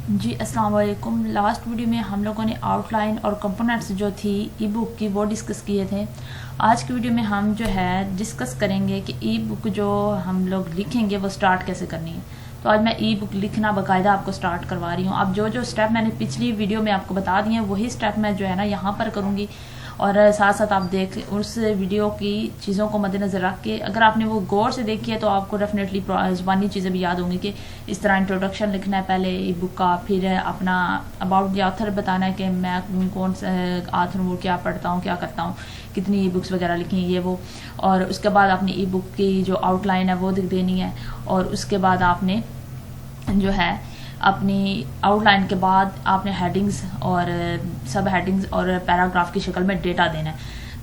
जी अस्सलाम वालेकुम। Last video में हम लोगों ने आउटलाइन और कंपोनेंट्स जो थी ई बुक की वो डिस्कस किए थे। आज की वीडियो में हम जो है डिस्कस करेंगे कि ई बुक जो हम लोग लिखेंगे वो स्टार्ट कैसे करनी है। तो आज मैं ई बुक लिखना बाकायदा आपको स्टार्ट करवा रही हूँ। अब जो जो स्टेप मैंने पिछली वीडियो में आपको बता दिए वही स्टेप मैं जो है ना यहाँ पर करूँगी, और साथ साथ आप देख उस वीडियो की चीज़ों को मद्देनज़र रख के अगर आपने वो गौर से देखी है तो आपको डेफिनेटली ज़बानी चीज़ें भी याद होंगी कि इस तरह इंट्रोडक्शन लिखना है पहले ई बुक का, फिर अपना अबाउट द ऑथर बताना है कि मैं कौन सा ऑथर हूँ, क्या पढ़ता हूँ, क्या करता हूँ, कितनी ई बुक्स वगैरह लिखी ये वो, और उसके बाद आपने ई बुक की जो आउटलाइन है वो दिख देनी है, और उसके बाद आपने जो है अपनी आउटलाइन के बाद आपने हेडिंग्स और सब हेडिंग्स और पैराग्राफ की शक्ल में डेटा देना है।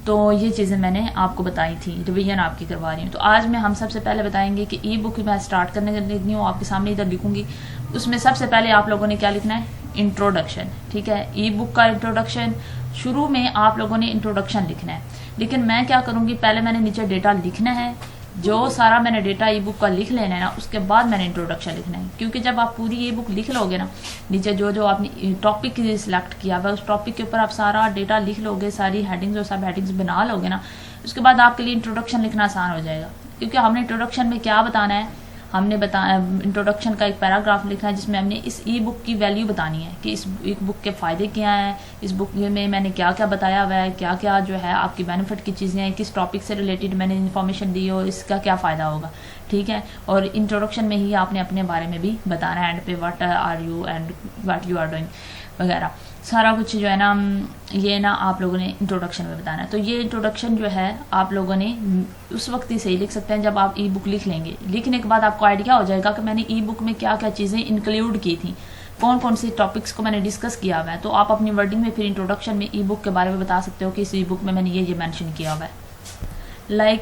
तो ये चीज़ें मैंने आपको बताई थी, रिवीजन आपकी करवा रही हूँ। तो आज मैं हम सबसे पहले बताएंगे कि ई बुक मैं स्टार्ट करने के लिए हूँ, आपके सामने इधर लिखूंगी। उसमें सबसे पहले आप लोगों ने क्या लिखना है, इंट्रोडक्शन। ठीक है, ई बुक का इंट्रोडक्शन, शुरू में आप लोगों ने इंट्रोडक्शन लिखना है। लेकिन मैं क्या करूँगी, पहले मैंने नीचे डेटा लिखना है, जो सारा मैंने डेटा ई बुक का लिख लेना है ना, उसके बाद मैंने इंट्रोडक्शन लिखना है। क्योंकि जब आप पूरी ई बुक लिख लोगे ना, नीचे जो जो आपने टॉपिक सिलेक्ट किया हुआ उस टॉपिक के ऊपर आप सारा डेटा लिख लोगे, सारी हेडिंग्स और सब हेडिंग्स बना लोगे ना, उसके बाद आपके लिए इंट्रोडक्शन लिखना आसान हो जाएगा। क्योंकि हमने इंट्रोडक्शन में क्या बताना है, हमने बताया इंट्रोडक्शन का एक पैराग्राफ लिखा है जिसमें हमने इस ई बुक की वैल्यू बतानी है कि इस ई बुक के फ़ायदे क्या हैं, इस बुक में मैंने क्या क्या बताया हुआ है, क्या क्या जो है आपकी बेनिफिट की चीज़ें हैं, किस टॉपिक से रिलेटेड मैंने इन्फॉर्मेशन दी हो, इसका क्या फ़ायदा होगा। ठीक है, और इंट्रोडक्शन में ही आपने अपने बारे में भी बताना है, एंड पे what are you and what you are doing वगैरह सारा कुछ जो है ना, ये ना आप लोगों ने इंट्रोडक्शन में बताना है। तो ये इंट्रोडक्शन जो है आप लोगों ने उस वक्त ही सही लिख सकते हैं जब आप ई बुक लिख लेंगे। लिखने के बाद आपको आइडिया हो जाएगा कि मैंने ई बुक में क्या क्या चीज़ें इंक्लूड की थी, कौन कौन से टॉपिक्स को मैंने डिस्कस किया हुआ है। तो आप अपनी वर्डिंग में फिर इंट्रोडक्शन में ई बुक के बारे में बता सकते हो कि इस ई बुक में मैंने ये मेंशन किया हुआ है।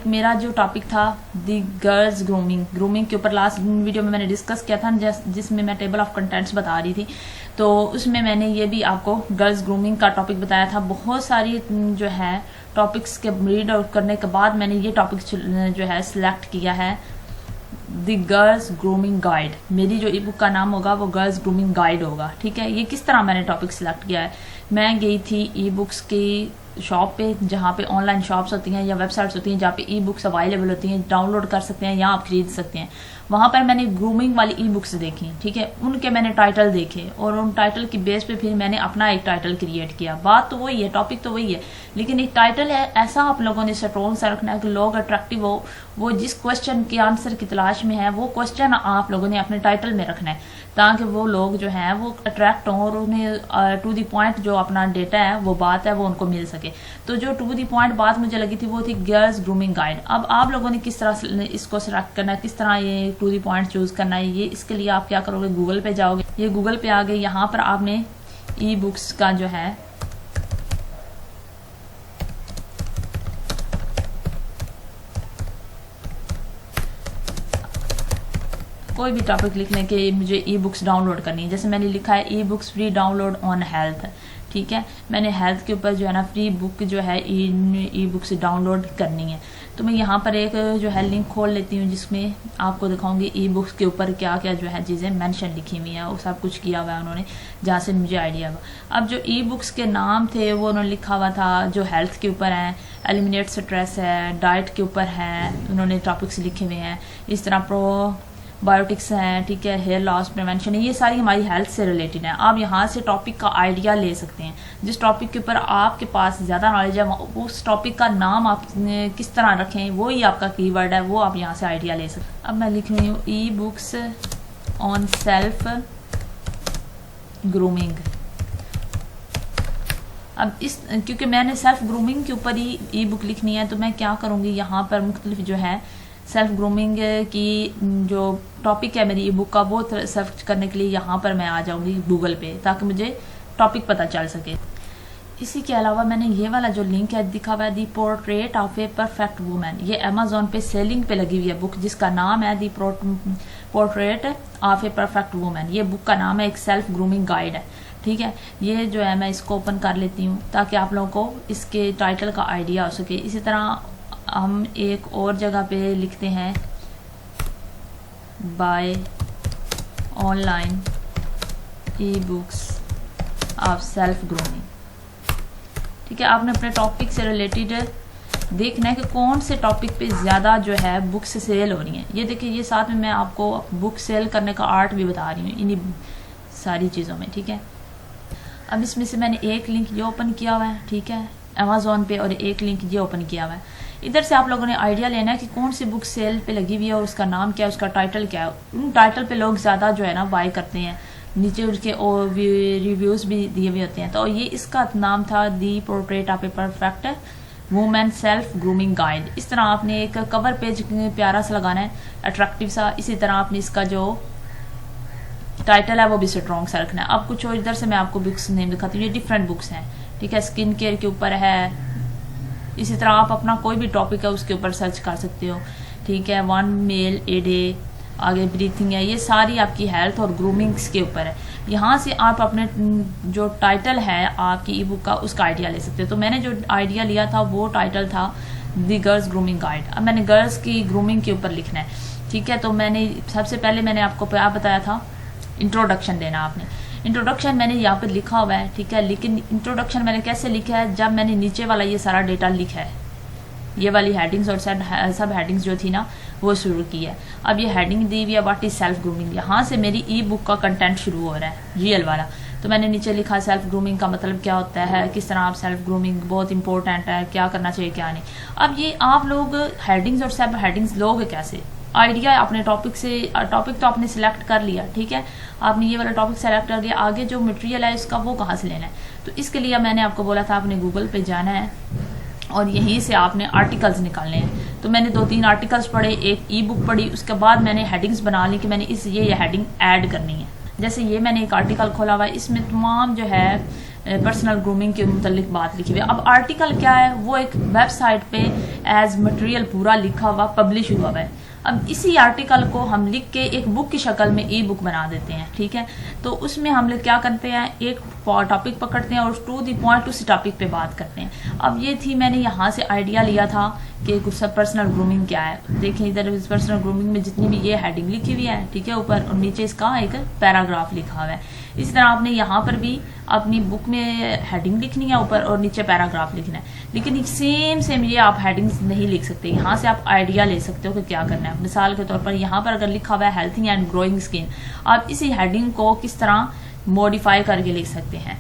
मेरा जो टॉपिक था दी गर्ल्स ग्रूमिंग के ऊपर लास्ट वीडियो में मैंने डिस्कस किया था, जिसमें मैं टेबल ऑफ कंटेंट्स बता रही थी। तो उसमें मैंने ये भी आपको गर्ल्स ग्रूमिंग का टॉपिक बताया था। बहुत सारी जो है टॉपिक्स के रीड आउट करने के बाद मैंने ये टॉपिक जो है सिलेक्ट किया है, द गर्ल्स ग्रूमिंग गाइड। मेरी जो ई बुक का नाम होगा वो गर्ल्स ग्रूमिंग गाइड होगा। ठीक है, ये किस तरह मैंने टॉपिक सिलेक्ट किया है, मैं गई थी ई बुक्स की शॉप पे, जहाँ पे ऑनलाइन शॉप्स होती हैं या वेबसाइट्स होती हैं जहाँ पे ई बुक्स अवेलेबल होती हैं, डाउनलोड कर सकते हैं या आप खरीद सकते हैं। वहाँ पर मैंने ग्रूमिंग वाली ई बुक्स देखी। ठीक है, उनके मैंने टाइटल देखे और उन टाइटल की बेस पे फिर मैंने अपना एक टाइटल क्रिएट किया। बात तो वही है, टॉपिक तो वही है, लेकिन एक टाइटल है ऐसा आप लोगों ने स्ट्रॉन्ग सा रखना है कि लोग अट्रैक्टिव हो, वो जिस क्वेश्चन के आंसर की तलाश में है वो क्वेश्चन आप लोगों ने अपने टाइटल में रखना है, ताकि वो लोग जो हैं वो अट्रैक्ट हों और उन्हें टू द पॉइंट जो अपना डेटा है वो बात है वो उनको मिल सके। तो जो टू द पॉइंट बात मुझे लगी थी वो थी गर्ल्स ग्रूमिंग गाइड। अब आप लोगों ने किस तरह इसको सिलेक्ट करना है, किस तरह ये टू द पॉइंट चूज करना है, ये इसके लिए आप क्या करोगे, गूगल पे जाओगे। ये गूगल पे आ गए, यहाँ पर आपने ई बुक्स का जो है कोई भी टॉपिक लिखने के मुझे ई बुक्स डाउनलोड करनी है। जैसे मैंने लिखा है e books free download on health. ठीक है, मैंने हेल्थ के ऊपर जो है ना फ्री बुक जो है ई बुक्स डाउनलोड करनी है। तो मैं यहाँ पर एक जो है लिंक खोल लेती हूँ जिसमें आपको दिखाऊंगी ई बुक्स के ऊपर क्या क्या जो है चीज़ें मेंशन लिखी हुई हैं, वो सब कुछ किया हुआ है उन्होंने, जहाँ से मुझे आइडिया हुआ। अब जो ई बुक्स के नाम थे वो उन्होंने लिखा हुआ था जो हेल्थ के ऊपर है, एलिमिनेट स्ट्रेस है, डाइट के ऊपर है, उन्होंने टॉपिक्स लिखे हुए हैं। इस तरह बायोटिक्स हैं, ठीक है, हेयर लॉस प्रिवेंशन है, ये सारी हमारी हेल्थ से रिलेटेड है। आप यहाँ से टॉपिक का आइडिया ले सकते हैं। जिस टॉपिक के ऊपर आपके पास ज़्यादा नॉलेज है उस टॉपिक का नाम आप किस तरह रखें वो ही आपका कीवर्ड है, वो आप यहाँ से आइडिया ले सकते हैं। अब मैं लिख रही हूँ e books on self grooming. अब इस क्योंकि मैंने सेल्फ ग्रूमिंग के ऊपर ही ई बुक लिखनी है, तो मैं क्या करूँगी, यहाँ पर मुख्तलिफ जो है सेल्फ ग्रूमिंग की जो टॉपिक है मेरी ई बुक का वो सर्च करने के लिए यहाँ पर मैं आ जाऊँगी गूगल पे, ताकि मुझे टॉपिक पता चल सके। इसी के अलावा मैंने ये वाला जो लिंक है दिखा हुआ है the portrait of a perfect women, ये अमेजोन पे सेलिंग पे लगी हुई है बुक जिसका नाम है the portrait of a perfect women. ये बुक का नाम है, एक सेल्फ ग्रूमिंग गाइड है। ठीक है, ये जो है मैं इसको ओपन कर लेती हूँ ताकि आप लोगों को इसके टाइटल का आइडिया हो सके। इसी तरह हम एक और जगह पे लिखते हैं by online e books of self grooming. ठीक है, आपने अपने टॉपिक से रिलेटेड देखना है कि कौन से टॉपिक पे ज़्यादा जो है बुक्स सेल हो रही हैं। ये देखिए, ये साथ में मैं आपको बुक सेल करने का आर्ट भी बता रही हूँ इन्हीं सारी चीज़ों में। ठीक है, अब इसमें से मैंने एक लिंक ये ओपन किया हुआ है, ठीक है, अमेज़ॉन पे, और एक लिंक ये ओपन किया हुआ है। इधर से आप लोगों ने आइडिया लेना है कि कौन सी बुक सेल पे लगी हुई है और उसका नाम क्या है, उसका टाइटल क्या है। उन टाइटल पे लोग ज़्यादा जो है ना बाय करते हैं, नीचे उसके रिव्यूज़ भी दिए हुए होते हैं। तो ये इसका नाम था the portrait of a perfect women self grooming guide. इस तरह आपने एक कवर पेज प्यारा सा लगाना है, अट्रैक्टिव सा। इसी तरह आपने इसका जो टाइटल है वो भी स्ट्रॉन्ग सा रखना है। अब कुछ और इधर से मैं आपको बुक्स नेम दिखाती हूँ, ये डिफरेंट बुक्स हैं। ठीक है, स्किन केयर के ऊपर है। इसी तरह आप अपना कोई भी टॉपिक है उसके ऊपर सर्च कर सकते हो। ठीक है, 1 मील ए डे, आगे ब्रीथिंग है, ये सारी आपकी हेल्थ और ग्रूमिंग्स के ऊपर है। यहाँ से आप अपने जो टाइटल है आपकी ई बुक का उसका आइडिया ले सकते हो। तो मैंने जो आइडिया लिया था वो टाइटल था द गर्ल्स ग्रूमिंग गाइड। अब मैंने गर्ल्स की ग्रूमिंग के ऊपर लिखना है। ठीक है, तो मैंने सबसे पहले मैंने आपको क्या बताया था, इंट्रोडक्शन देना आपने। इंट्रोडक्शन मैंने यहाँ पर लिखा हुआ है। ठीक है, लेकिन इंट्रोडक्शन मैंने कैसे लिखा है, जब मैंने नीचे वाला ये सारा डेटा लिखा है, ये वाली हेडिंग्स और सब हेडिंग्स जो थी ना वो शुरू की है। अब ये हेडिंग दी हुई है व्हाट इज सेल्फ ग्रूमिंग, यहाँ से मेरी ई बुक का कंटेंट शुरू हो रहा है, रियल वाला। तो मैंने नीचे लिखा सेल्फ ग्रूमिंग का मतलब क्या होता है, किस तरह आप सेल्फ ग्रूमिंग बहुत इंपॉर्टेंट है, क्या करना चाहिए क्या नहीं। अब ये आप लोग हेडिंग्स और सब हेडिंग्स लोगे कैसे, आइडिया अपने टॉपिक से, टॉपिक तो आपने सिलेक्ट कर लिया। ठीक है, आपने ये वाला टॉपिक सेलेक्ट कर लिया, आगे जो मटेरियल है इसका वो कहाँ से लेना है। तो इसके लिए मैंने आपको बोला था आपने गूगल पे जाना है और यहीं से आपने आर्टिकल्स निकालने हैं। तो मैंने 2-3 आर्टिकल्स पढ़े, एक ई बुक पढ़ी, उसके बाद मैंने हेडिंग्स बना ली कि मैंने ये हेडिंग ऐड करनी है। जैसे ये मैंने एक आर्टिकल खोला हुआ है, इसमें तमाम जो है पर्सनल ग्रूमिंग के मुतल्लिक बात लिखी हुई है। अब आर्टिकल क्या है, वो एक वेबसाइट पे एज मटेरियल पूरा लिखा हुआ पब्लिश हुआ है। अब इसी आर्टिकल को हम लिख के एक बुक की शक्ल में ई बुक बना देते हैं। ठीक है, तो उसमें हम लोग क्या करते हैं, एक टॉपिक पकड़ते हैं और टू द पॉइंट उसी टॉपिक पे बात करते हैं। अब ये थी, मैंने यहाँ से आइडिया लिया था कि कुछ सब पर्सनल ग्रूमिंग क्या है। देखें इधर पर्सनल ग्रूमिंग में जितनी भी ये हेडिंग लिखी हुई है, ठीक है, ऊपर और नीचे इसका एक पैराग्राफ लिखा हुआ है। इसी तरह आपने यहाँ पर भी अपनी बुक में हेडिंग लिखनी है ऊपर और नीचे पैराग्राफ लिखना है। लेकिन सेम ये आप हेडिंग्स नहीं लिख सकते, यहाँ से आप आइडिया ले सकते हो कि क्या करना है। मिसाल के तौर पर यहाँ पर अगर लिखा हुआ है हेल्थी एंड ग्रोइंग स्किन, आप इसी हेडिंग को किस तरह मॉडिफाई करके लिख सकते हैं।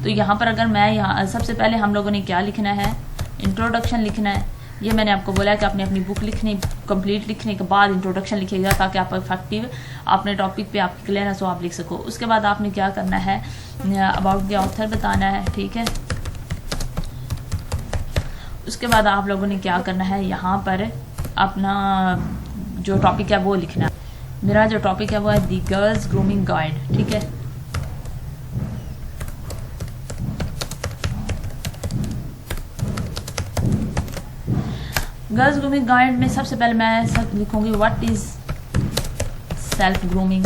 तो यहाँ पर अगर मैं यहाँ सबसे पहले हम लोगों ने क्या लिखना है, इंट्रोडक्शन लिखना है। ये मैंने आपको बोला है कि आपने अपनी बुक लिखनी, कंप्लीट लिखने के बाद इंट्रोडक्शन लिखिएगा ताकि आप इफेक्टिव अपने टॉपिक पे आपकी क्लियरनेस हो, आप लिख सको। उसके बाद आपने क्या करना है, अबाउट द ऑथर बताना है। ठीक है, उसके बाद आप लोगों ने क्या करना है, यहाँ पर अपना जो टॉपिक है वो लिखना है। मेरा जो टॉपिक है वो है द गर्ल्स ग्रूमिंग गाइड। ठीक है, गर्ल्स ग्रूमिंग गाइड में सबसे पहले मैं सब लिखूंगी व्हाट इज सेल्फ ग्रूमिंग।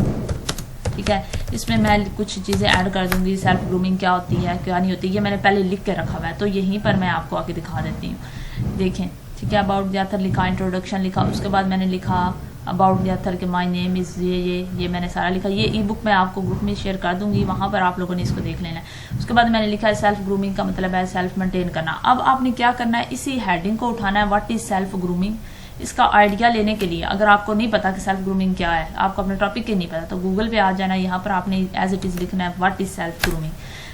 ठीक है, इसमें मैं कुछ चीज़ें ऐड कर दूंगी, सेल्फ ग्रूमिंग क्या होती है क्या नहीं होती, ये मैंने पहले लिख के रखा हुआ है, तो यहीं पर मैं आपको आके दिखा देती हूँ। देखें, ठीक है, अबाउट द ऑथर लिखा, इंट्रोडक्शन लिखा, उसके बाद मैंने लिखा अबाउट द ऑथर के माय नेम इज़ ये मैंने सारा लिखा। ये ई बुक मैं आपको ग्रुप में शेयर कर दूंगी, वहाँ पर आप लोगों ने इसको देख लेना है। उसके बाद मैंने लिखा है सेल्फ ग्रूमिंग का मतलब है सेल्फ मेंटेन करना। अब आपने क्या करना है, इसी हेडिंग को उठाना है, व्हाट इज सेल्फ ग्रूमिंग। इसका आइडिया लेने के लिए, अगर आपको नहीं पता कि सेल्फ ग्रूमिंग क्या है, आपको अपने टॉपिक के नहीं पता, तो गूगल पे आ जाना है, यहाँ पर आपने एज इट इज़ लिखना है what is self grooming.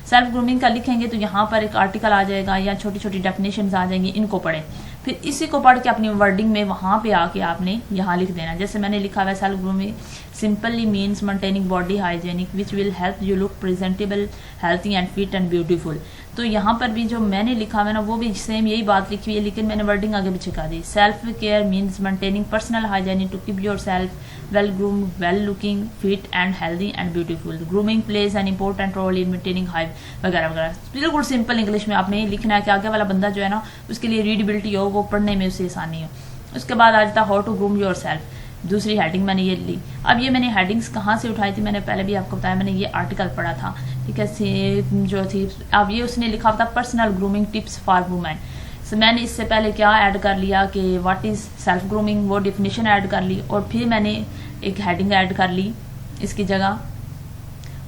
Self grooming का लिखेंगे तो यहाँ पर एक आर्टिकल आ जाएगा या छोटी छोटी डेफिनेशंस आ जाएंगी, इनको पढ़ें। फिर इसी को पढ़ के अपनी वर्डिंग में वहाँ पे आके आपने यहाँ लिख देना। जैसे मैंने लिखा हुआ है self grooming simply means maintaining body hygienic which will help you look presentable healthy and fit and beautiful. तो यहाँ पर भी जो मैंने लिखा हुआ है ना वो भी सेम यही बात लिखी हुई है, लेकिन मैंने वर्डिंग आगे पीछे कर दी। Self care means maintaining personal hygienic to keep yourself well groom well looking fit and healthy and beautiful. Grooming plays an important role in maintaining height वगैरह वगैरह। बिल्कुल सिंपल इंग्लिश में आपने लिखना है कि आगे वाला बंदा जो है ना उसके लिए रीडेबिलिटी हो, वो पढ़ने में उसे आसानी हो। उसके बाद आ जाता है how to groom your self, दूसरी हेडिंग मैंने ये ली। अब ये मैंने हेडिंग्स कहाँ से उठाई थी, मैंने पहले भी आपको बताया, मैंने ये आर्टिकल पढ़ा था। ठीक है, जो थी अब ये उसने लिखा था personal grooming tips for women. So मैंने इससे पहले क्या ऐड कर लिया कि व्हाट इज सेल्फ ग्रूमिंग, वो डिफिनेशन ऐड कर ली और फिर मैंने एक हेडिंग ऐड कर ली इसकी जगह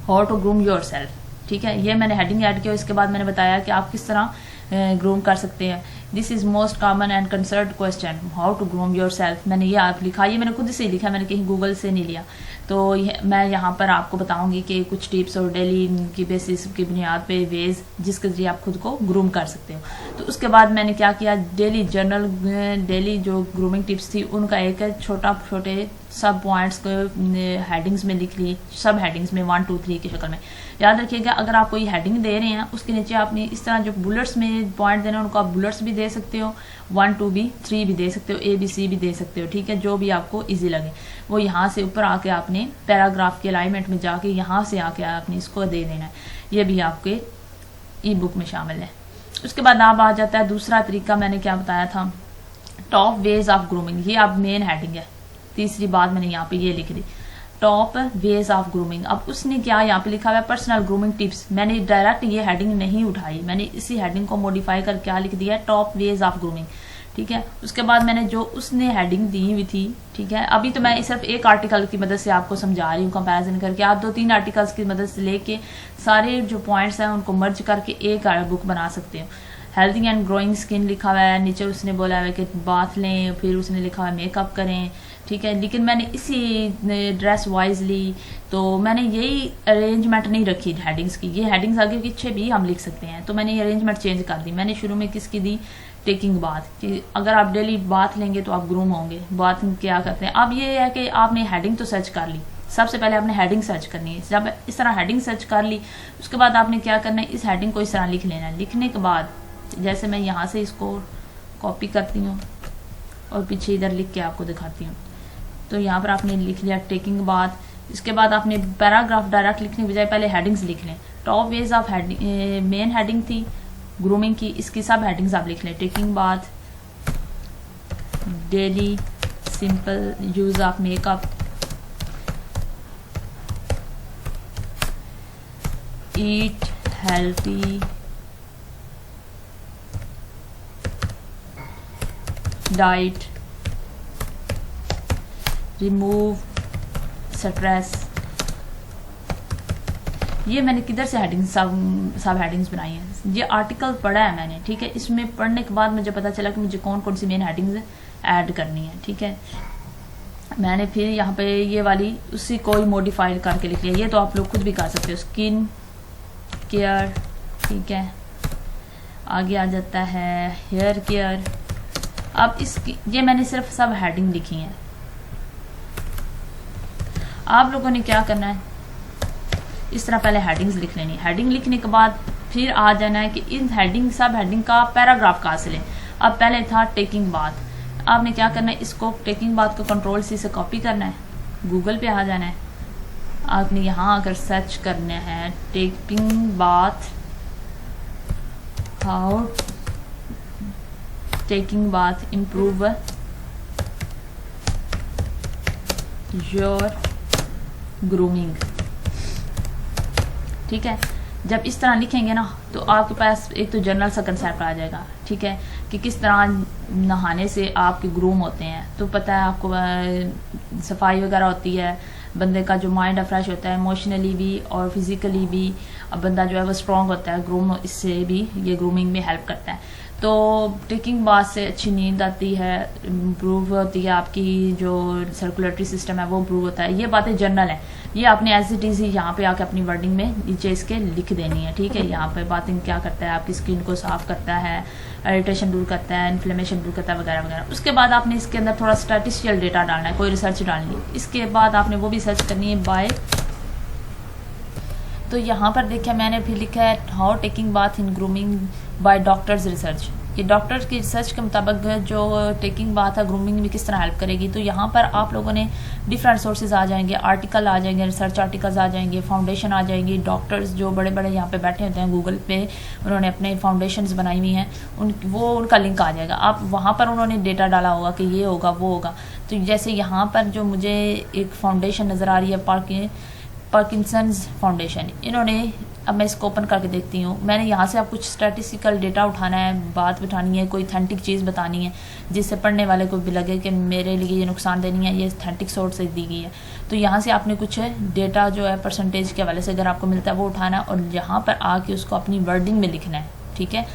how to groom your self, ठीक है। ये मैंने हेडिंग ऐड किया, इसके बाद मैंने बताया कि आप किस तरह ग्रूम कर सकते हैं। This is most common and concern question, how to groom your self. मैंने ये आप लिखा, ये मैंने खुद से लिखा, मैंने कहीं गूगल से नहीं लिया। तो मैं यहाँ पर आपको बताऊंगी कि कुछ टिप्स और डेली की बेसिस की बुनियाद पे वेज जिसके जरिए आप खुद को ग्रूम कर सकते हो। तो उसके बाद मैंने क्या किया, डेली जो ग्रूमिंग टिप्स थी उनका एक छोटे सब पॉइंट्स को हेडिंग्स में लिख ली, सब हेडिंग्स में 1 2 3 की शक्ल में। याद रखिएगा, अगर आप कोई हेडिंग दे रहे हैं उसके नीचे आपने इस तरह जो बुलेट्स में पॉइंट देना उनको आप बुलेट्स भी दे सकते हो, 1 2 भी 3 भी दे सकते हो, A B C भी दे सकते हो, ठीक है। जो भी आपको इजी लगे वो यहाँ से ऊपर आके आपने पैराग्राफ के अलाइनमेंट में जाके यहाँ से आके आपने इसको दे देना है। ये भी आपके ई बुक में शामिल है। उसके बाद आप आ जाता है दूसरा तरीका, मैंने क्या बताया था, टॉप वेज ऑफ ग्रूमिंग। ये आप मेन हेडिंग है, तीसरी बात मैंने यहाँ पे ये लिख दी, टॉप वेज ऑफ ग्रूमिंग। अब उसने क्या यहाँ पे लिखा हुआ है, पर्सनल ग्रूमिंग टिप्स। मैंने डायरेक्ट ये हेडिंग नहीं उठाई, मैंने इसी हेडिंग को मॉडिफाई कर क्या लिख दिया, टॉप वेज ऑफ ग्रूमिंग, ठीक है। उसके बाद मैंने जो उसने हेडिंग दी हुई थी, ठीक है, अभी तो मैं सिर्फ एक आर्टिकल की मदद से आपको समझा रही हूँ कंपैरिजन करके। आप 2-3 आर्टिकल्स की मदद से लेके सारे जो पॉइंट्स हैं उनको मर्ज करके एक बुक बना सकते हो। हेल्दी एंड ग्रोइंग स्किन लिखा हुआ है, नीचे उसने बोला है कि बाथ लें, फिर उसने लिखा हुआ है मेकअप करें, ठीक है। लेकिन मैंने इसी ड्रेस वाइज ली, तो मैंने यही अरेंजमेंट नहीं रखी हेडिंग्स की। ये हेडिंग्स आगे पीछे भी हम लिख सकते हैं, तो मैंने ये अरेंजमेंट चेंज कर दी। मैंने शुरू में किसकी दी, टेकिंग बाथ, कि अगर आप डेली बाथ लेंगे तो आप ग्रूम होंगे। बाथ क्या करते हैं, अब ये है कि आपने हेडिंग तो सर्च कर ली, सबसे पहले आपने हेडिंग सर्च करनी है। जब इस तरह हेडिंग सर्च कर ली उसके बाद आपने क्या करना है, इस हेडिंग को इस तरह लिख लेना है। लिखने के बाद जैसे मैं यहाँ से इसको कॉपी करती हूँ और पीछे इधर लिख के आपको दिखाती हूँ, तो यहाँ पर आपने लिख लिया टेकिंग बाथ। इसके बाद आपने पैराग्राफ डायरेक्ट लिखने के बजाय पहले हेडिंग्स लिख लें। Top ways of main heading थी ग्रूमिंग की, इसकी सब हेडिंग्स आप लिख लें, taking bath, daily simple use of makeup, eat healthy, diet, remove stress. ये मैंने किधर से हेडिंग्स सब हेडिंग्स बनाई हैं, ये आर्टिकल पढ़ा है मैंने, ठीक है। इसमें पढ़ने के बाद मुझे पता चला कि मुझे कौन कौन सी मेन हेडिंग्स ऐड करनी है, ठीक है। मैंने फिर यहाँ पे ये वाली उसी को ही मॉडिफाई करके लिख लिया। ये तो आप लोग खुद भी कर सकते हो, स्किन केयर, ठीक है। आगे आ जाता है हेयर केयर। अब इसकी ये मैंने सिर्फ सब हेडिंग लिखी है। आप लोगों ने क्या करना है, इस तरह पहले हेडिंग्स लिख लेनी। हेडिंग लिखने के बाद फिर आ जाना है कि इन हेडिंग सब हेडिंग का पैराग्राफ कहाँ से लें। अब पहले था टेकिंग बाथ, आपने क्या करना है, इसको टेकिंग बाथ को Ctrl+C से कॉपी करना है, गूगल पे आ जाना है, आपने यहाँ आकर सर्च करना है taking bath, how taking bath improve your grooming, ठीक है। जब इस तरह लिखेंगे ना तो आपके पास एक तो जनरल सा कंसेप्ट आ जाएगा, ठीक है, कि किस तरह नहाने से आपके ग्रूम होते हैं। तो पता है आपको सफाई वगैरह होती है, बंदे का जो माइंड है फ्रेश होता है, इमोशनली भी और फिजिकली भी अब बंदा जो है वो स्ट्रॉन्ग होता है। ग्रूम इससे भी ये ग्रूमिंग में हेल्प करता है। तो टेकिंग बाथ से अच्छी नींद आती है, इम्प्रूव होती है आपकी जो सर्कुलेटरी सिस्टम है वो इम्प्रूव होता है। ये बातें जनरल है, ये आपने एज इट इज ही यहाँ पे आके अपनी वर्डिंग में नीचे इसके लिख देनी है, ठीक है। यहाँ पे बातें क्या करता है, आपकी स्किन को साफ करता है, इरिटेशन दूर करता है, इन्फ्लेमेशन दूर करता है, वगैरह वगैरह। उसके बाद आपने इसके अंदर थोड़ा स्टैटिस्टिकल डेटा डालना है, कोई रिसर्च डालनी है। इसके बाद आपने वो भी सर्च करनी है बाय, तो यहाँ पर देखिए मैंने भी लिखा है how taking bath in grooming bye doctors research. कि डॉक्टर्स की रिसर्च के मुताबिक जो टेकिंग बाथ है ग्रूमिंग में किस तरह हेल्प करेगी। तो यहाँ पर आप लोगों ने डिफरेंट सोर्सेज आ जाएंगे, आर्टिकल आ जाएंगे, रिसर्च आर्टिकल्स आ जाएंगे, फाउंडेशन आ जाएंगी। डॉक्टर्स जो बड़े बड़े यहाँ पे बैठे होते हैं गूगल पे, उन्होंने अपने फाउंडेशंस बनाई हुई हैं, उनका लिंक आ जाएगा। आप वहाँ पर उन्होंने डेटा डाला होगा कि ये होगा वो होगा। तो जैसे यहाँ पर जो मुझे एक फाउंडेशन नज़र आ रही है पार्किंसंस फाउंडेशन, इन्होंने अब मैं इसको ओपन करके देखती हूँ। मैंने यहाँ से आप कुछ स्टैटिस्टिकल डेटा उठाना है, बात बिठानी है, कोई ऑथेंटिक चीज़ बतानी है जिससे पढ़ने वाले को भी लगे कि मेरे लिए ये नुकसान देनी है, ये ऑथेंटिक सोर्स से दी गई है। तो यहाँ से आपने कुछ डेटा जो है परसेंटेज के हवाले से अगर आपको मिलता है वो उठाना है और यहाँ पर आके उसको अपनी वर्डिंग में लिखना है। ठीक है,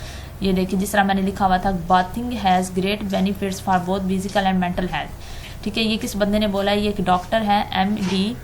ये देखिए जिस तरह मैंने लिखा हुआ था, bathing has great benefits for both physical and mental health. ठीक है, ये किस बंदे ने बोला है? ये एक डॉक्टर है, MD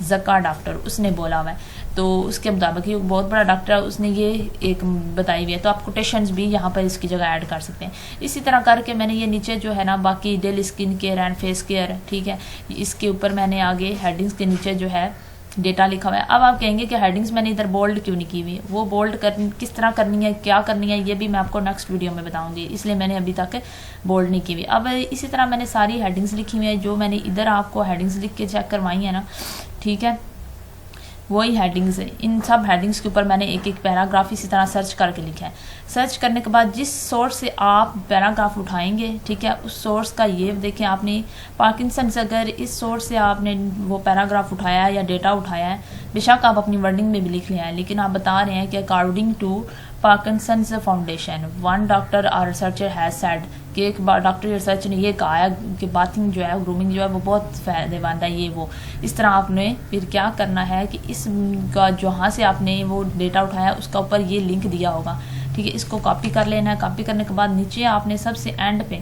ज़का डॉक्टर, उसने बोला हुआ है। तो उसके मुताबिक ये बहुत बड़ा डॉक्टर है, उसने ये एक बताई हुई है। तो आप कोटेशंस भी यहाँ पर इसकी जगह ऐड कर सकते हैं। इसी तरह करके मैंने ये नीचे जो है ना बाकी daily skin care and face care, ठीक है, इसके ऊपर मैंने आगे हेडिंग्स के नीचे जो है डेटा लिखा हुआ है। अब आप कहेंगे कि हेडिंग्स मैंने इधर बोल्ड क्यों नहीं की हुई? वो बोल्ड किस तरह करनी है, क्या करनी है, ये भी मैं आपको नेक्स्ट वीडियो में बताऊंगी, इसलिए मैंने अभी तक बोल्ड नहीं की हुई। अब इसी तरह मैंने सारी हेडिंग्स लिखी हुई है जो मैंने इधर आपको हेडिंग्स लिख के चेक करवाई है ना, ठीक है, वही हेडिंग्स है। इन सब हेडिंग्स के ऊपर मैंने एक एक पैराग्राफ इसी तरह सर्च करके लिखा है। सर्च करने के बाद जिस सोर्स से आप पैराग्राफ उठाएंगे, ठीक है, उस सोर्स का ये देखें, आपने पार्किंसन से अगर इस सोर्स से आपने वो पैराग्राफ उठाया है या डेटा उठाया है, बेशक आप अपनी वर्डिंग में भी लिख लिया है, लेकिन आप बता रहे हैं कि according to Parkinson's foundation one doctor और रिसर्चर हैज सेड कि एक डॉक्टर रिसर्च ने ये कहा है कि बाथिंग जो है, ग्रूमिंग जो है वो बहुत फ़ायदेमंद है, ये वो। इस तरह आपने फिर क्या करना है कि इसका जहाँ से आपने वो डेटा उठाया उसका ऊपर ये लिंक दिया होगा, ठीक है, इसको कॉपी कर लेना है। कॉपी करने के बाद नीचे आपने सबसे एंड पे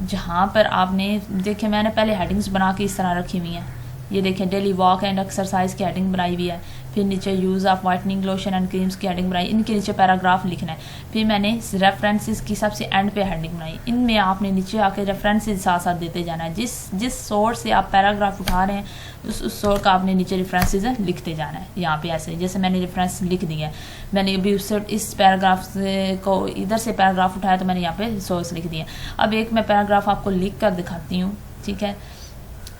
जहाँ पर आपने देखे, मैंने पहले हेडिंग्स बना के इस तरह रखी हुई हैं, ये देखें, डेली वॉक एंड एक्सरसाइज की हेडिंग बनाई हुई है, फिर नीचे use of whitening lotion and creams की हेडिंग बनाई, इनके नीचे पैराग्राफ लिखना है। फिर मैंने रेफरेंसेस की सबसे एंड पे हेडिंग बनाई, इनमें आपने नीचे आके रेफरेंसेस साथ साथ देते जाना है। जिस सोर्स से आप पैराग्राफ उठा रहे हैं उस सोर्स का आपने नीचे रेफरेंसेस लिखते जाना है। यहाँ पे ऐसे जैसे मैंने रेफरेंस लिख दिया है, मैंने अभी उससे इस पैराग्राफ को इधर से पैराग्राफ उठाया तो मैंने यहाँ पे सोर्स लिख दिया। अब एक मैं पैराग्राफ आपको लिख कर दिखाती हूँ, ठीक है,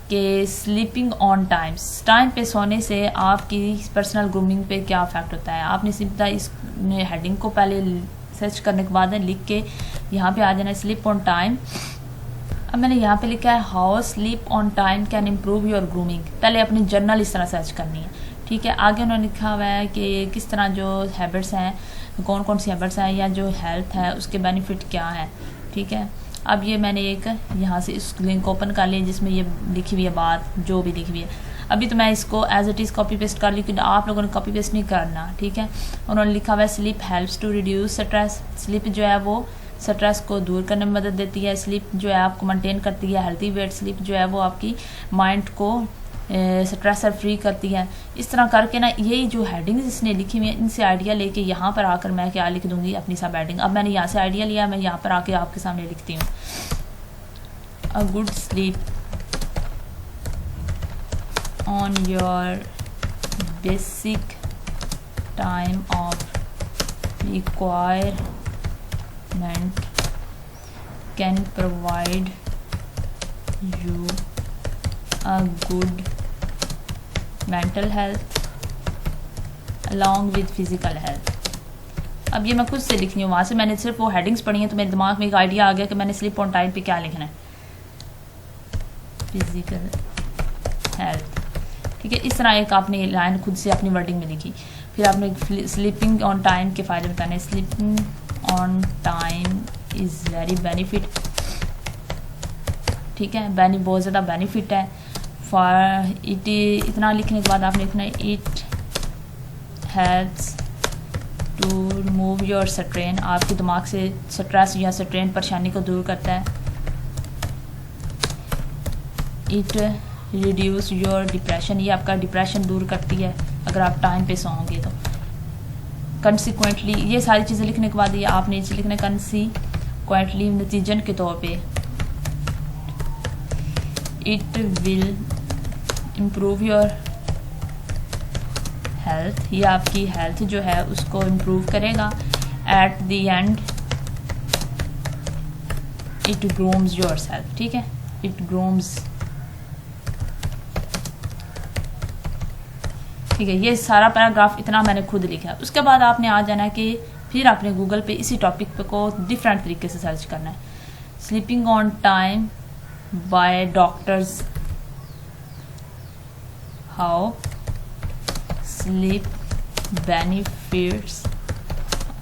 कि स्लीपिंग ऑन टाइम पे सोने से आपकी पर्सनल ग्रूमिंग पे क्या इफेक्ट होता है। आपने सीधा इस हेडिंग को पहले सर्च करने के बाद लिख के यहाँ पे आ जाना है, स्लीप ऑन टाइम। अब मैंने यहाँ पे लिखा है how sleep on time can improve your grooming. पहले अपनी जर्नल इस तरह सर्च करनी है, ठीक है। आगे उन्होंने लिखा हुआ है कि किस तरह जो हैबिट्स हैं, कौन कौन सी हैबिट्स हैं, या जो हेल्थ है उसके बेनिफिट क्या है, ठीक है। अब ये मैंने एक यहाँ से इस लिंक ओपन कर लिया जिसमें ये लिखी हुई है बात, जो भी लिखी हुई है। अभी तो मैं इसको as it is copy paste कर ली, लेकिन आप लोगों ने कॉपी पेस्ट नहीं करना, ठीक है। उन्होंने लिखा हुआ है sleep helps to reduce stress. Sleep जो है वो स्ट्रेस को दूर करने में मदद देती है। स्लीप जो है आपको मेंटेन करती है हेल्थी वेट। स्लीप जो है वो आपकी माइंड को स्ट्रेस से फ्री करती है। इस तरह करके ना यही जो हेडिंग्स इसने लिखी हुई है, इनसे आइडिया लेके यहाँ पर आकर मैं क्या लिख दूंगी, अपनी सब हेडिंग। अब मैंने यहाँ से आइडिया लिया, मैं यहाँ पर आके आपके सामने लिखती हूँ, a good sleep on your basic time of requirement can provide you a good mental health along with physical health। अब ये मैं खुद से लिख रही हूँ, वहाँ से मैंने सिर्फ वो हेडिंग्स पढ़ी हैं तो मेरे दिमाग में एक आइडिया आ गया कि मैंने स्लीप ऑन टाइम पे क्या लिखना है, फिजिकल हेल्थ, ठीक है। इस तरह एक आपने लाइन खुद से अपनी वर्डिंग में लिखी। फिर आपने स्लीपिंग ऑन टाइम के फ़ायदे बताने। Sleeping on time is very benefit, ठीक है, बहुत ज़्यादा बेनिफिट है। फॉर इट, इतना लिखने के बाद आपने लिखना है it helps to remove your strain. आपके दिमाग से स्ट्रेस या स्ट्रेन परेशानी को दूर करता है। इट रिड्यूस योर डिप्रेशन, ये आपका डिप्रेशन दूर करती है अगर आप टाइम पे सोओगे तो। कंसिक्वेंटली, ये सारी चीज़ें लिखने के बाद ये आपने इसे लिखना है कंसिक्वेंटली, नतीजन के तौर पे it will improve your health, ये आपकी हेल्थ जो है उसको इम्प्रूव करेगा। At the end it grooms your self, ठीक है, इट ग्रूम्स, ठीक है। ये सारा पैराग्राफ इतना मैंने खुद लिखा है। उसके बाद आपने आ जाना है कि फिर आपने गूगल पे इसी टॉपिक पे को डिफरेंट तरीके से सर्च करना है। Sleeping on time by doctors, how sleep benefits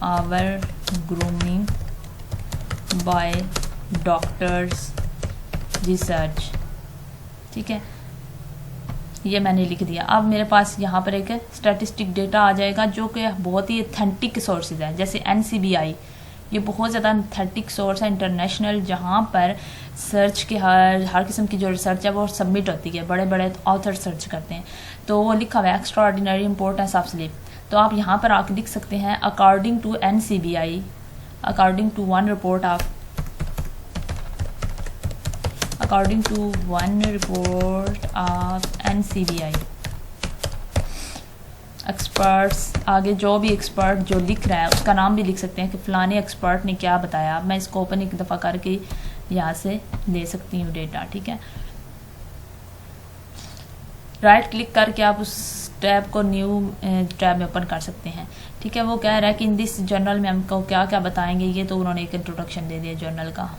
our grooming by doctors research। ठीक है, ये मैंने लिख दिया। अब मेरे पास यहाँ पर एक स्टैटिस्टिक डेटा आ जाएगा जो कि बहुत ही ऑथेंटिक सोर्सेज है, जैसे NCBI, ये बहुत ज़्यादा ऑथेंटिक सोर्स है इंटरनेशनल, जहाँ पर सर्च के हर किस्म की जो रिसर्च है वो सबमिट होती है, बड़े बड़े ऑथर सर्च करते हैं। तो वो लिखा हुआ है extra ordinary importance of sleep. तो आप यहाँ पर आके लिख सकते हैं according to NCBI, according to one report of NCBI experts, आगे जो भी एक्सपर्ट जो लिख रहा है उसका नाम भी लिख सकते हैं कि फलाने एक्सपर्ट ने क्या बताया। मैं इसको ओपन एक दफ़ा करके यहाँ से ले सकती हूँ डेटा। ठीक है, राइट क्लिक करके आप उस टैब को न्यू टैब में ओपन कर सकते हैं। ठीक है, वो कह रहा है कि इन दिस जर्नल में हमको क्या क्या बताएंगे, ये तो उन्होंने एक इंट्रोडक्शन दे दिया जर्नल का।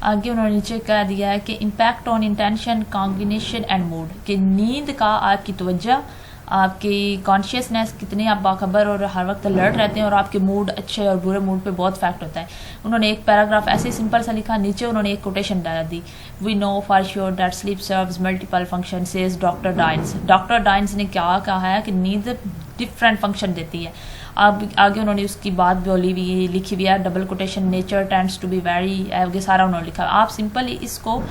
आगे उन्होंने नीचे कह दिया है कि impact on intention, cognition and mood, कि नींद का आपकी तवज्जो, आपकी कॉन्शियसनेस, कितने आप बाखबर और हर वक्त अलर्ट रहते हैं, और आपके मूड, अच्छे और बुरे मूड पे बहुत इफेक्ट होता है। उन्होंने एक पैराग्राफ ऐसे सिंपल सा लिखा, नीचे उन्होंने एक कोटेशन डाल दी, we know for sure that sleep serves multiple function says doctor Dines. Doctor Dines ने क्या कहा है कि नींद डिफरेंट फंक्शन देती है। अब आगे उन्होंने उसकी बात बोली हुई लिखी हुई है, double quotation, nature tends to be very, आगे सारा उन्होंने लिखा। आप सिंपल इसको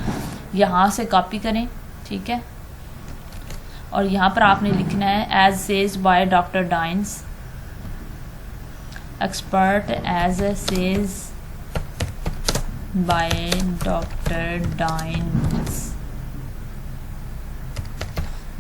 यहाँ से कॉपी करें। ठीक है, और यहाँ पर आपने लिखना है as says by doctor Dines, expert as says by doctor Dines,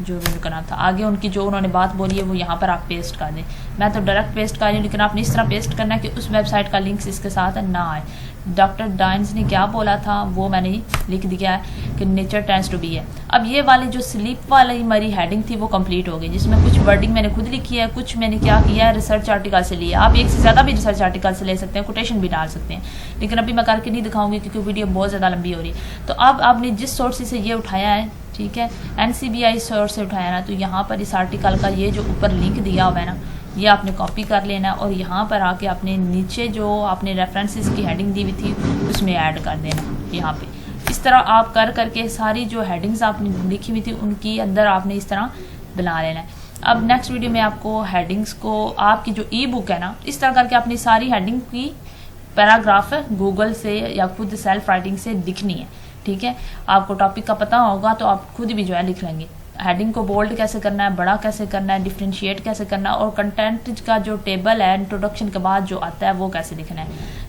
जो भी उनका नाम था। आगे उनकी जो उन्होंने बात बोली है वो यहाँ पर आप पेस्ट कर दें। मैं तो डायरेक्ट पेस्ट कर रही हूँ, लेकिन आपने इस तरह पेस्ट करना है कि उस वेबसाइट का लिंक्स इसके साथ ना आए। डॉक्टर डाइंस ने क्या बोला था वो मैंने लिख दिया है कि नेचर टेंड्स टू बी है। अब ये वाली जो स्लीप वाली हमारी हेडिंग थी वो कंप्लीट हो गई, जिसमें कुछ वर्डिंग मैंने खुद लिखी है, कुछ मैंने क्या किया है रिसर्च आर्टिकल से लिया। आप एक से ज़्यादा भी रिसर्च आर्टिकल से ले सकते हैं, कोटेशन भी डाल सकते हैं, लेकिन अभी मैं करके नहीं दिखाऊंगी क्योंकि वीडियो बहुत ज़्यादा लंबी हो रही है। तो अब आपने जिस सोर्स से ये उठाया है, ठीक है, NCBI सोर्स से उठाया ना, तो यहाँ पर इस आर्टिकल का ये जो ऊपर लिंक दिया हुआ है ना, ये आपने कॉपी कर लेना और यहाँ पर आके आपने नीचे जो आपने रेफरेंसेस की हेडिंग दी हुई थी उसमें ऐड कर देना यहाँ पे। इस तरह आप कर करके सारी जो हेडिंग्स आपने लिखी हुई थी उनकी अंदर आपने इस तरह बना लेना है। अब नेक्स्ट वीडियो में आपको हेडिंग्स को, आपकी जो ई बुक है ना, इस तरह करके अपनी सारी हेडिंग की पैराग्राफ गूगल से या खुद सेल्फ राइटिंग से लिखनी है। ठीक है, आपको टॉपिक का पता होगा तो आप खुद भी जो है लिख लेंगे। हेडिंग को बोल्ड कैसे करना है, बड़ा कैसे करना है, डिफ्रेंशिएट कैसे करना है, और कंटेंट का जो टेबल है इंट्रोडक्शन के बाद जो आता है वो कैसे लिखना है।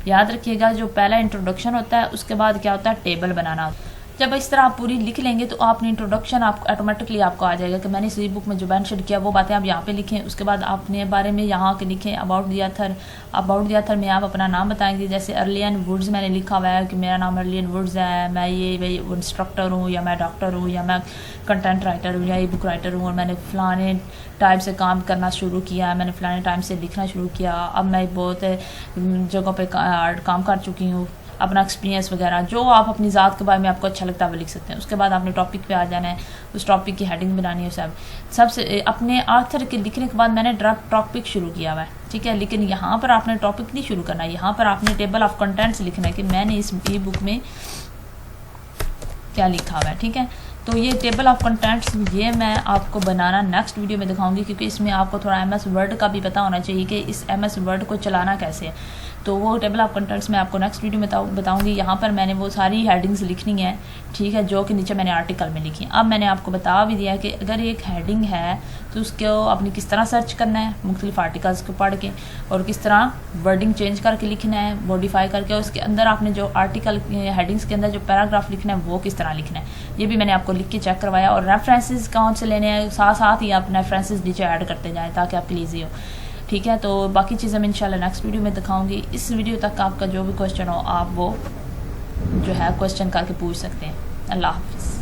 याद रखिएगा, जो पहला इंट्रोडक्शन होता है उसके बाद क्या होता है, टेबल बनाना। जब इस तरह आप पूरी लिख लेंगे तो आपने इंट्रोडक्शन आपको ऑटोमेटिकली आपको आ जाएगा कि मैंने इस बुक में जो मेंशन किया वो बातें आप यहाँ पे लिखें। उसके बाद आपने बारे में यहाँ के लिखें about the author. About the author में आप अपना नाम बताएंगे, जैसे अर्लियन वुड्स मैंने लिखा हुआ है कि मेरा नाम अर्लियन वुड्स है, मैं ये इंस्ट्रक्टर हूँ, या मैं डॉक्टर हूँ, या मैं कंटेंट राइटर हूँ, या ई बुक राइटर हूँ, और मैंने फ़लाने टाइम से काम करना शुरू किया, मैंने फ़लाने टाइम से लिखना शुरू किया, अब मैं बहुत जगहों पर काम कर चुकी हूँ, अपना एक्सपीरियंस वगैरह जो आप अपनी ज़ात के बारे में आपको अच्छा लगता है वो लिख सकते हैं। उसके बाद आपने टॉपिक पे आ जाना है, उस टॉपिक की हेडिंग बनानी है। सबसे अपने आथर के लिखने के बाद मैंने ड्राफ्ट टॉपिक शुरू किया हुआ है, ठीक है, लेकिन यहाँ पर आपने टॉपिक नहीं शुरू करना है, यहाँ पर आपने टेबल ऑफ कंटेंट्स लिखना है कि मैंने इस ई बुक में क्या लिखा हुआ है। ठीक है, तो ये टेबल ऑफ कंटेंट्स ये मैं आपको बनाना नेक्स्ट वीडियो में दिखाऊंगी, क्योंकि इसमें आपको थोड़ा MS वर्ड का भी पता होना चाहिए कि इस MS वर्ड को चलाना कैसे है। तो वो टेबल ऑफ कंटेंट्स मैं आपको नेक्स्ट वीडियो में बताऊंगी। यहाँ पर मैंने वो सारी हेडिंग्स लिखनी है, ठीक है, जो कि नीचे मैंने आर्टिकल में लिखी। अब मैंने आपको बता भी दिया कि अगर एक हेडिंग है तो उसको आपने किस तरह सर्च करना है मुख्तलिफ आर्टिकल्स को पढ़ के, और किस तरह वर्डिंग चेंज करके लिखना है, मॉडिफाई करके। उसके अंदर आपने जो आर्टिकल हेडिंग्स के अंदर जो पैराग्राफ लिखना है वो किस तरह लिखना है, ये भी मैंने आपको लिख के चेक करवाया। और रेफरेंसेस कौन से लेने हैं, साथ साथ ही आप रेफरेंसेस नीचे ऐड करते जाएँ ताकि आपके लिए ईजी हो। ठीक है, तो बाकी चीज़ें मैं इंशाल्लाह नेक्स्ट वीडियो में दिखाऊंगी। इस वीडियो तक आपका जो भी क्वेश्चन हो आप वो जो है क्वेश्चन करके पूछ सकते हैं। अल्लाह हाफिज़।